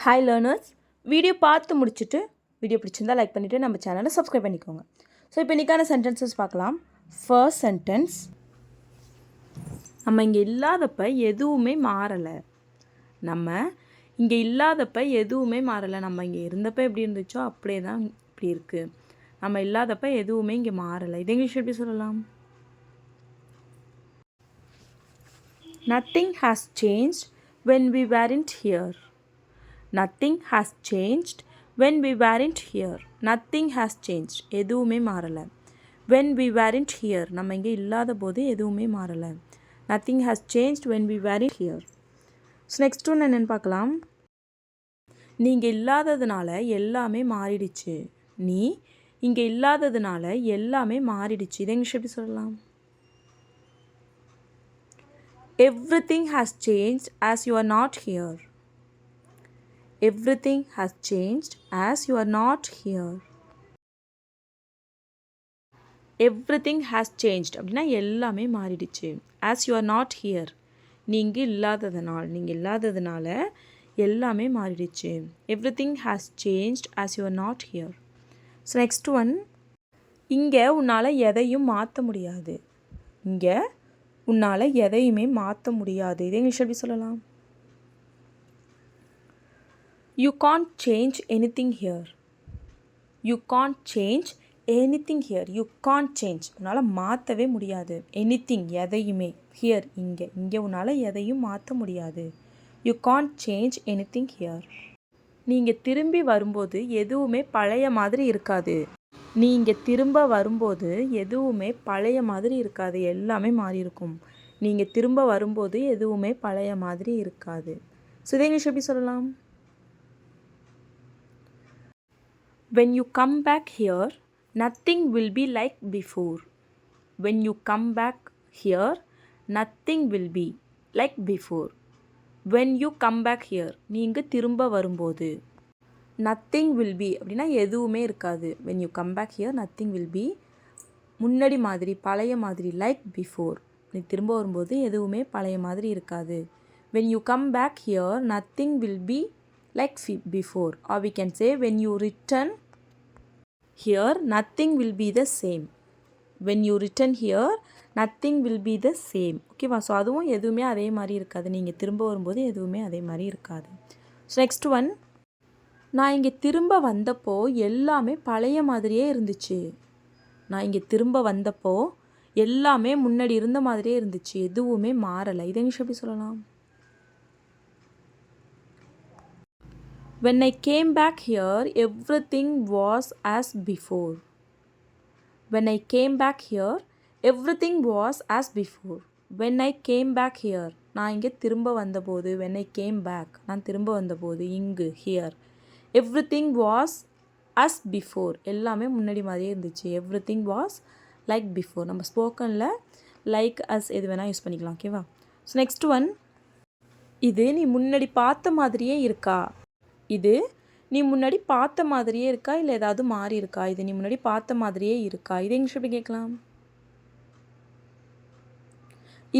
Hi learners, video பார்த்து முடிச்சுட்டு video பிடிச்சிருந்தா லைக் பண்ணிவிட்டு நம்ம சேனலை சப்ஸ்கிரைப் பண்ணிக்கோங்க. ஸோ இப்போ இன்றைக்கான சென்டென்சஸ் பார்க்கலாம். ஃபர்ஸ்ட் சென்டென்ஸ், நம்ம இங்கே இல்லாதப்ப எதுவுமே மாறலை. நம்ம இங்கே இல்லாதப்ப எதுவுமே மாறலை. நம்ம இங்கே இருந்தப்போ எப்படி இருந்துச்சோ அப்படியே தான் இப்படி இருக்குது. நம்ம இல்லாதப்ப எதுவுமே இங்கே மாறலை. இது இங்கிலீஷ் எப்படி சொல்லலாம்? Nothing has changed when we weren't here. Nothing has changed when we weren't here. Nothing has changed. எதுவுமே மாறலை. When we weren't here. நம்ம இங்கே இல்லாத போது எதுவுமே மாறலை. Nothing has changed when we weren't here. So next ஒன்று என்னென்னு பார்க்கலாம். நீங்கள் இல்லாததுனால எல்லாமே மாறிடுச்சு. நீ இங்கே இல்லாததுனால எல்லாமே மாறிடுச்சு. இதை இங்கிலீஷ் எப்படி சொல்லலாம்? Everything has changed as you are not here. Everything has changed as you are not here. Everything has changed அப்படின்னா எல்லாமே மாறிடுச்சு. As you are not here. நீங்கள் இல்லாததுனால எல்லாமே மாறிடுச்சு. Everything has changed as you are not here. So next one, இங்கே உன்னால் எதையும் மாற்ற முடியாது. இங்கே உன்னால் எதையுமே மாற்ற முடியாது. இதை இங்கிலீஷ் எப்படி சொல்லலாம்? You can't change anything here. You can't change anything here. You can't change. உன்னால் மாற்றவே முடியாது. Anything, எதையுமே. Here, இங்கே உன்னால் எதையும் மாற்ற முடியாது. You can't change anything here. நீங்கள் திரும்பி வரும்போது எதுவுமே பழைய மாதிரி இருக்காது. நீங்கள் திரும்ப வரும்போது எதுவுமே பழைய மாதிரி இருக்காது. எல்லாமே மாறி இருக்கும். நீங்கள் திரும்ப வரும்போது எதுவுமே பழைய மாதிரி இருக்காது. ஸோ இதை இங்கிலீஷ் எப்படி சொல்லலாம்? When you come back here, nothing will be like before. When you come back here, nothing will be like before. When you come back here, நீங்கள் திரும்ப வரும்போது nothing will be அப்படின்னா எதுவுமே இருக்காது. When you come back here, nothing will be முன்னாடி மாதிரி பழைய மாதிரி like before. நீ திரும்ப வரும்போது எதுவுமே பழைய மாதிரி இருக்காது. When you come back here, nothing will be like before. Or we can say when you return here, nothing will be the same. When you return here, nothing will be the same. ஓகேவா? So அதுவும் எதுவுமே அதே மாதிரி இருக்காது. நீங்கள் திரும்ப வரும்போது எதுவுமே அதே மாதிரி இருக்காது. ஸோ நெக்ஸ்ட் ஒன், நான் இங்கே திரும்ப வந்தப்போ எல்லாமே பழைய மாதிரியே இருந்துச்சு. நான் இங்கே திரும்ப வந்தப்போ எல்லாமே முன்னாடி இருந்த மாதிரியே இருந்துச்சு. எதுவுமே மாறலை. இதை இங்கிலீஷ் எப்படி சொல்லலாம்? When I came back here, everything was as before. When I came back here, everything was as before. When I came back here, நான் இங்கே திரும்ப வந்தபோது. When I came back, நான் திரும்ப வந்தபோது. இங்கு here, everything was as before. எல்லாமே முன்னாடி மாதிரியே இருந்துச்சு. Everything was like before. நம்ம ஸ்போக்கனில் like as எது வேணால் யூஸ் பண்ணிக்கலாம். ஓகேவா? ஸோ நெக்ஸ்ட் ஒன், இது நீ முன்னாடி பார்த்த மாதிரியே இருக்கா? இது நீ முன்னாடி பார்த்த மாதிரியே இருக்கா இல்லை ஏதாவது மாறி இருக்கா? இது நீ முன்னாடி பார்த்த மாதிரியே இருக்கா? இது இங்கிலீஷ் எப்படி கேட்கலாம்?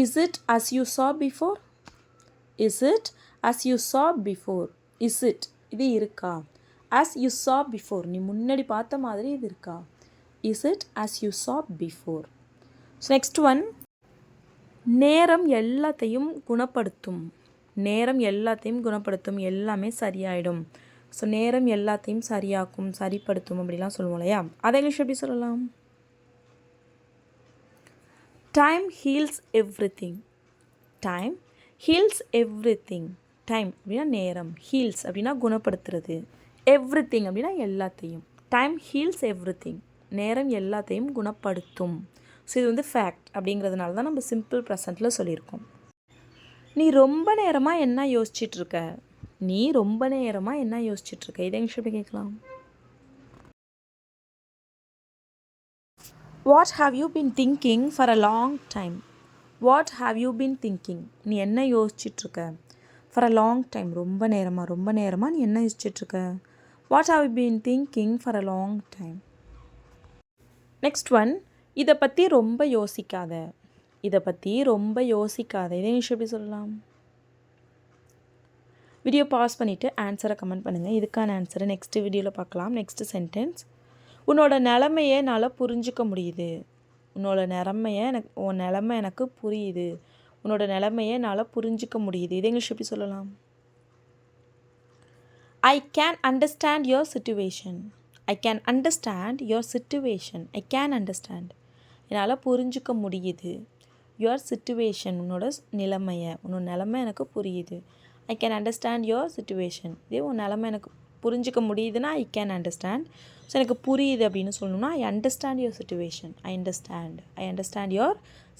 Is it as you saw before? Is it as you saw before? Is it, இது இருக்கா? As you saw before, நீ முன்னாடி பார்த்த மாதிரி இது இருக்கா? Is it as you saw before? So next one, நேரம் எல்லாத்தையும் குணப்படுத்தும். நேரம் எல்லாத்தையும் குணப்படுத்தும். எல்லாமே சரியாயிடும். ஸோ நேரம் எல்லாத்தையும் சரியாக்கும், சரிப்படுத்தும் அப்படிலாம் சொல்லுவோம் இல்லையா? அதை இங்கிலீஷ் எப்படி சொல்லலாம்? Time heals everything. Time heals everything. Time அப்படின்னா நேரம். Heals அப்படின்னா குணப்படுத்துறது. Everything அப்படின்னா எல்லாத்தையும். Time heals everything. நேரம் எல்லாத்தையும் குணப்படுத்தும். ஸோ இது வந்து ஃபேக்ட் அப்படிங்கிறதுனால தான் நம்ம சிம்பிள் ப்ரெசண்ட்டில் சொல்லியிருக்கோம். நீ ரொம்ப நேரமாக என்ன யோசிச்சிட்ருக்க? நீ ரொம்ப நேரமாக என்ன யோசிச்சிட்ருக்க? இதை இங்கிலீஷ் எப்படி கேட்கலாம்? What have you been thinking for a long time? What have you been thinking? நீ என்ன யோசிச்சிட்ருக்க? For a long time, ரொம்ப நேரமாக நீ என்ன யோசிச்சிட்ருக்க? What have you been thinking for a long time? Next one, இதை பற்றி ரொம்ப யோசிக்காத. இதை பற்றி ரொம்ப யோசிக்காத. இதை இங்கிலீஷ் எப்படி சொல்லலாம்? வீடியோ பாஸ் பண்ணிவிட்டு ஆன்சரை கமெண்ட் பண்ணுங்கள். இதுக்கான ஆன்சரை நெக்ஸ்ட்டு வீடியோவில் பார்க்கலாம். Next sentence. உன்னோட நிலமையை என்னால் புரிஞ்சிக்க முடியுது. உன் நிலமை எனக்கு புரியுது. உன்னோட நிலமையை என்னால் புரிஞ்சிக்க முடியுது. இது இங்கிலீஷ் எப்படி சொல்லலாம்? I can understand your situation. I can understand your situation. I can understand. என்னால் புரிஞ்சிக்க முடியுது. your situation, உன்னோட நிலைமை எனக்கு புரியுது. I can understand your situation. இதே உன் நிலைமை எனக்கு புரிஞ்சிக்க முடியுதுன்னா I can understand. ஸோ எனக்கு புரியுது அப்படின்னு சொல்லணும்னா I understand your situation. I understand your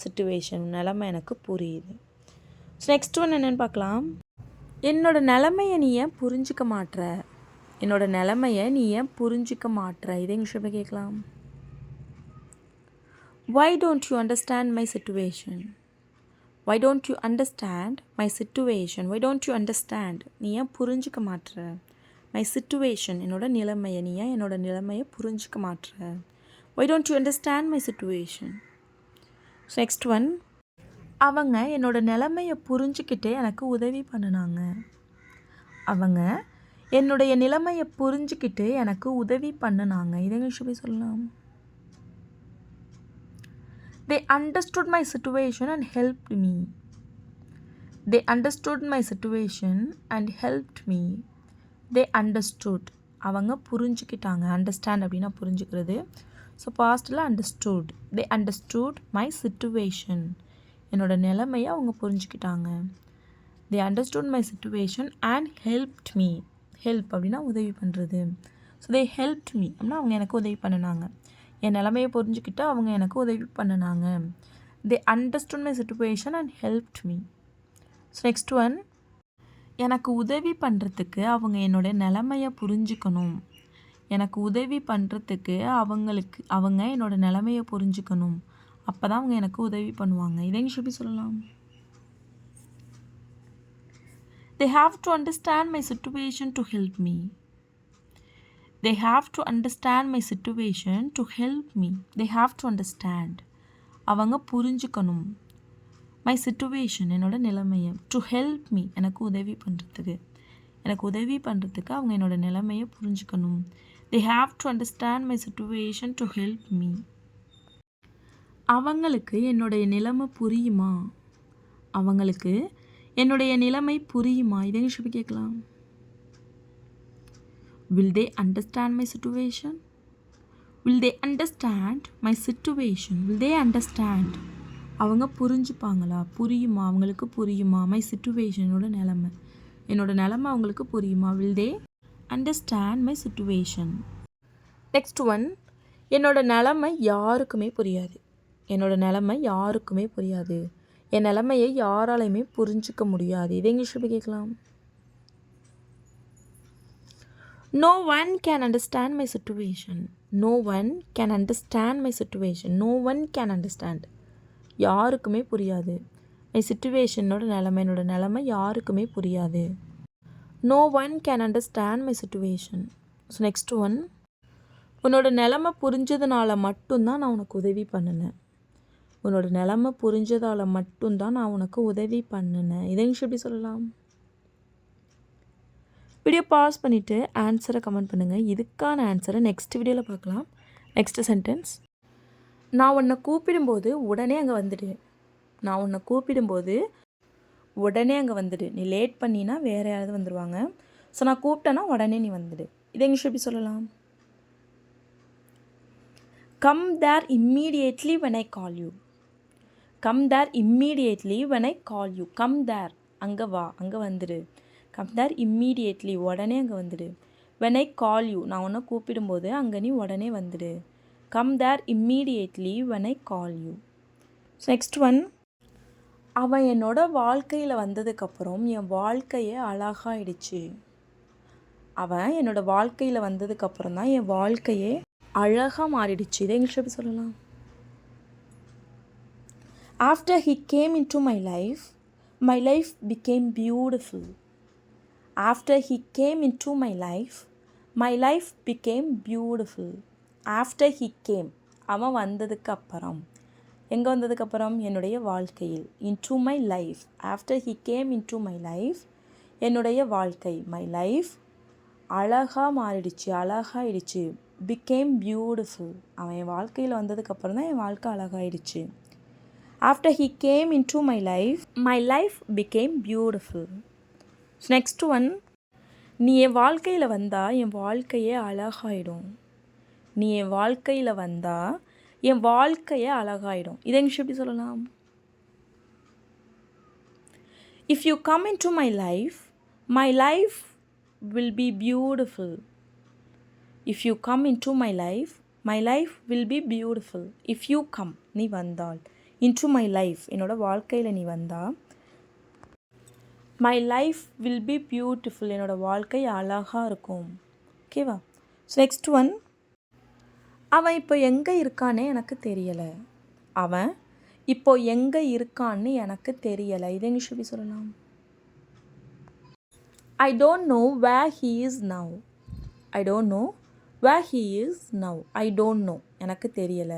situation. உன் நிலைமை எனக்கு புரியுது. ஸோ நெக்ஸ்ட் ஒன் என்னென்னு பார்க்கலாம். என்னோட நிலைமையை நீ ஏன் புரிஞ்சிக்க மாட்ற? என்னோட நிலைமையை நீ ஏன் புரிஞ்சிக்க மாட்ற? இதே இங்கிலீஷில் கேட்கலாம். Why don't you understand my situation? Why don't you understand my situation? Why don't you understand? நீ ஏன் புரிஞ்சிக்க மாட்ற? My situation, என்னோட நிலைமையை நீ ஏன் என்னோட நிலைமையை புரிஞ்சிக்க மாட்ற? Why don't you understand my situation? So next one. அவங்க என்னோட நிலைமையை புரிஞ்சுக்கிட்டு எனக்கு உதவி பண்ணினாங்க. அவங்க என்னுடைய நிலைமையை புரிஞ்சுக்கிட்டு எனக்கு உதவி பண்ணினாங்க. இதை இங்கிலீஷ் போய் சொல்லலாம். They understood my situation and helped me. They understood my situation and helped me. They understood. அவங்க புரிஞ்சுக்கிட்டாங்க. அண்டர்ஸ்டாண்ட் அப்படின்னா புரிஞ்சுக்கிறது. ஸோ பாஸ்ட்டில் understood. They understood my situation. என்னோட நிலைமையை அவங்க புரிஞ்சுக்கிட்டாங்க. They understood my situation and helped me. Help அப்படின்னா உதவி பண்ணுறது. ஸோ they helped me அப்படின்னா அவங்க எனக்கு உதவி பண்ணினாங்க. என் நிலைமையை புரிஞ்சுக்கிட்டு அவங்க எனக்கு உதவி பண்ணினாங்க. They understood my situation and helped me. So next one. எனக்கு உதவி பண்ணுறதுக்கு அவங்க என்னோட நிலைமையை புரிஞ்சுக்கணும். எனக்கு உதவி பண்ணுறதுக்கு அவங்க என்னோட நிலைமையை புரிஞ்சுக்கணும். அப்போ தான் அவங்க எனக்கு உதவி பண்ணுவாங்க. இதை இங்கிலீஷ் எப்படி சொல்லலாம்? They have to understand my situation to help me. They have to understand my situation to help me. They have to understand. அவங்க புரிஞ்சுக்கணும். My situation, என்னோட நிலைமையை. To help me, எனக்கு உதவி பண்ணுறதுக்கு அவங்க என்னோட நிலைமையை புரிஞ்சுக்கணும். They have to understand my situation to help me. அவங்களுக்கு என்னுடைய நிலைமை புரியுமா? அவங்களுக்கு என்னுடைய நிலைமை புரியுமா? இதை இங்கிலீஷ் கேட்கலாம். Will they understand my situation? Will they understand my situation? Will they understand? அவங்க புரிஞ்சுப்பாங்களா? புரியுமா? அவங்களுக்கு புரியுமா? My situation, என்னோட நிலைமை அவங்களுக்கு புரியுமா? Will they understand my situation? Next one. என்னோட நிலைமை யாருக்குமே புரியாது. என்னோட நிலைமை யாருக்குமே புரியாது. என் நிலைமையை யாராலையுமே புரிஞ்சிக்க முடியாது. இதை இங்கிலீஷில் கேட்கலாம். No one can understand my situation. No one can understand my situation. No one can understand. யாருக்குமே புரியாது. My situation, என்னோட நிலைமை யாருக்குமே புரியாது. No one can understand my situation. So next one. உன்னோட நிலைமை புரிஞ்சதுனால மட்டும்தான் நான் உனக்கு உதவி பண்ணினேன். உன்னோட நிலைமை புரிஞ்சதால் மட்டும்தான் நான் உனக்கு உதவி பண்ணினேன். இதை இங்கிலீஷ் எப்படி சொல்லலாம்? வீடியோ பாஸ் பண்ணிவிட்டு ஆன்சரை கமெண்ட் பண்ணுங்கள். இதுக்கான ஆன்சரை நெக்ஸ்ட் வீடியோவில் பார்க்கலாம். Next sentence. நான் உன்னை கூப்பிடும்போது உடனே அங்கே வந்துடு. நான் உன்னை கூப்பிடும்போது உடனே அங்கே வந்துடு. நீ லேட் பண்ணினா வேறு யாராவது வந்துடுவாங்க. ஸோ நான் கூப்பிட்டேன்னா உடனே நீ வந்துடு. இதை இங்கிலீஷ் எப்படி சொல்லலாம்? Come there immediately when I call you. Come there immediately when I call you. Come there, அங்கே வா, அங்கே வந்துடு. Come there immediately, உடனே அங்கே வந்துடு. When I call you, நான் உன்னை கூப்பிடும்போது அங்கே நீ உடனே வந்துடு. Come there immediately when I call you. Next one. அவன் என்னோட வாழ்க்கையில் வந்ததுக்கப்புறம் என் வாழ்க்கையே அழகாயிடுச்சு. அவன் என்னோட வாழ்க்கையில் வந்ததுக்கப்புறம் தான் என் வாழ்க்கையே அழகாக மாறிடுச்சு. இதை இங்கிலீஷ் எப்படி சொல்லலாம்? After he came into my life became beautiful. After he came into my life became beautiful. After he came, அவன் வந்ததுக்கு அப்புறம். எங்கே வந்ததுக்கப்புறம்? என்னுடைய வாழ்க்கையில். Into my life. After he came into my life, என்னுடைய வாழ்க்கை மை லைஃப் அழகாக மாறிடுச்சு, அழகாயிடுச்சு. Became beautiful. அவன் என் வாழ்க்கையில் வந்ததுக்கப்புறம் தான் என் வாழ்க்கை அழகாயிடுச்சு. After he came into my life became beautiful. Next one, நீ என் வாழ்க்கையில் வந்தால் என் வாழ்க்கையே அழகாயிடும். நீ என் வாழ்க்கையில் வந்தால் என் வாழ்க்கையே அழகாயிடும். இதை இங்கிலீஷ் எப்படி சொல்லலாம்? If you come in to my life will be beautiful. If you come into my life will be beautiful. If you come, நீ வந்தால், into my life, என்னோட வாழ்க்கையில் நீ வந்தா, my life will be beautiful, என்னோட வாழ்க்கை அழகாக இருக்கும். ஓகேவா? ஸோ நெக்ஸ்ட் ஒன், அவன் இப்போ எங்கே இருக்கானே எனக்கு தெரியலை. அவன் இப்போ எங்கே இருக்கான்னு எனக்கு தெரியலை. இதை இங்கிலீஷ் எப்படி சொல்லலாம்? I don't know where he is now. I don't know where he is now. I don't know. எனக்கு தெரியலை.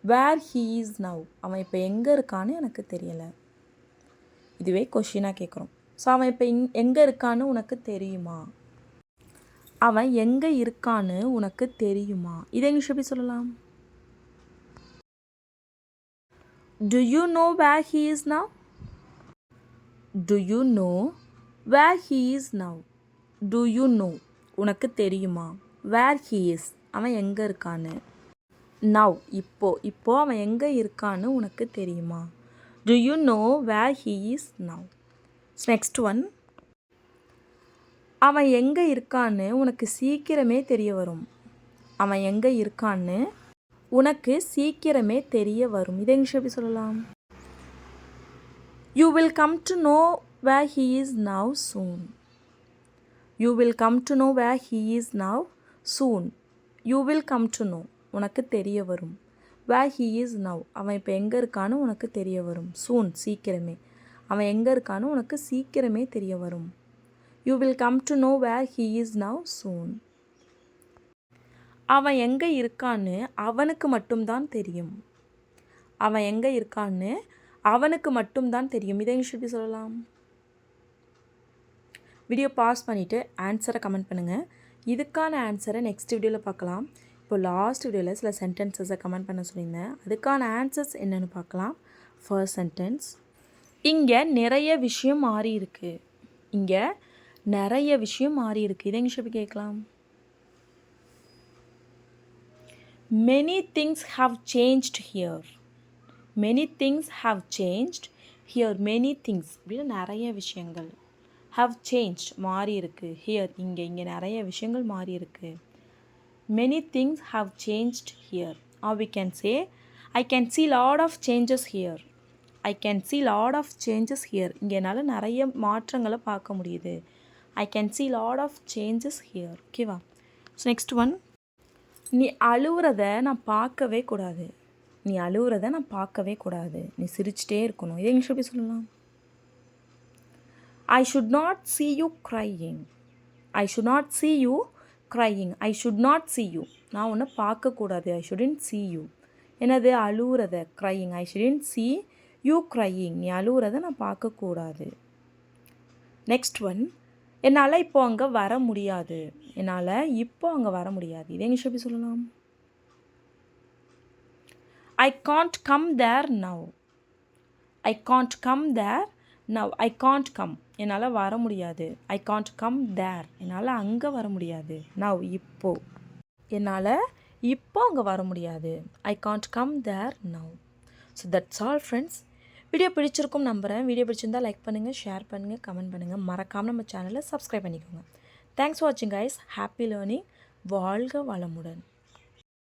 Where he is now. அவன் இப்போ எங்கே இருக்கான்னு எனக்கு தெரியலை. இதுவே கொஷினாக கேட்குறோம். ஸோ அவன் இப்போ எங்கே இருக்கான்னு உனக்கு தெரியுமா? அவன் எங்கே இருக்கான்னு உனக்கு தெரியுமா? இதை இங்கிலீஷ் எப்படி சொல்லலாம்? Do you know where he is now? Do you know where he is now? Do you know? உனக்கு தெரியுமா? Where he is. அவன் எங்கே இருக்கான்னு. Now. இப்போ அவன் எங்கே இருக்கான்னு உனக்கு தெரியுமா? Do you know where he is now? Next one. அவன் எங்கே இருக்கான்னு உனக்கு சீக்கிரமே தெரிய வரும். அவன் எங்கே இருக்கான்னு உனக்கு சீக்கிரமே தெரிய வரும். இதை இங்கிலீஷ் எப்படி சொல்லலாம்? You will come to know where he is now soon. You will come to know where he is now soon. You will come to know. உனக்கு தெரிய வரும். Where he is now. அவன் இப்போ எங்கே இருக்கான்னு உனக்கு தெரிய வரும். Soon. சீக்கிரமே. அவன் எங்கே இருக்கான்னு உனக்கு சீக்கிரமே தெரிய வரும். You will come to know where he is now soon. அவன் எங்கே இருக்கான்னு அவனுக்கு மட்டும்தான் தெரியும். அவன் எங்கே இருக்கான்னு அவனுக்கு மட்டும்தான் தெரியும். இதை இங்கிலீஷ் எப்படி சொல்லலாம்? வீடியோ பாஸ் பண்ணிவிட்டு ஆன்சரை கமெண்ட் பண்ணுங்கள். இதுக்கான ஆன்சரை நெக்ஸ்ட் வீடியோவில் பார்க்கலாம். இப்போ லாஸ்ட் வீடியோவில் சில சென்டென்சஸை கமெண்ட் பண்ண சொல்லியிருந்தேன். அதுக்கான ஆன்சர்ஸ் என்னென்னு பார்க்கலாம். ஃபர்ஸ்ட் சென்டென்ஸ், இங்கே நிறைய விஷயம் மாறி இருக்கு. இங்கே நிறைய விஷயம் மாறி இருக்கு. இதை இங்கிலீஷ் எப்படி கேட்கலாம்? Many things have changed here. Many things have changed here. Many things அப்படின்னு நிறைய விஷயங்கள். Have changed மாறி இருக்கு. Here இங்கே நிறைய விஷயங்கள் மாறி இருக்கு. Many things have changed here. Or we can say, I can see lot of changes here. I can see lot of changes here. இங்கே என்னால் நிறைய மாற்றங்களை பார்க்க முடியுது. I can see lot of changes here. ஓகேவா? ஸோ நெக்ஸ்ட் ஒன், நீ அழுவுறத நான் பார்க்கவே கூடாது. நீ அழுவுறத நான் பார்க்கவே கூடாது. நீ சிரிச்சிட்டே இருக்கணும். இதை இங்கிலீஷ் எப்படி சொல்லலாம்? I should not see you crying. I should not see you crying. I should not see you. நான் உன்னை பார்க்கக்கூடாது. I shouldn't see you. என்னது? அழுவுறத crying. I shouldn't see you crying. நீ அழுவுறத நான் பார்க்கக்கூடாது. நெக்ஸ்ட் ஒன், என்னால் இப்போ அங்கே வர முடியாது. என்னால் இப்போ அங்கே வர முடியாது. இதை இங்கிலீஷ் எப்படி சொல்லலாம்? I can't come there now. I can't come there now. I can't come. என்னால் வர முடியாது. I can't come there. என்னால் அங்கே வர முடியாது. now இப்போ. என்னால் இப்போ அங்கே வர முடியாது. I can't come there now. So that's all friends. Video பிடிச்சிருக்கும் நம்புகிறேன். வீடியோ பிடிச்சிருந்தால் லைக் பண்ணுங்கள், ஷேர் பண்ணுங்கள், கமெண்ட் பண்ணுங்கள். மறக்காமல் நம்ம சேனலை சப்ஸ்கிரைப் பண்ணிக்கோங்க. தேங்க்ஸ் ஃபார் வாட்சிங் கைஸ். Happy learning. வாழ்க வளமுடன்.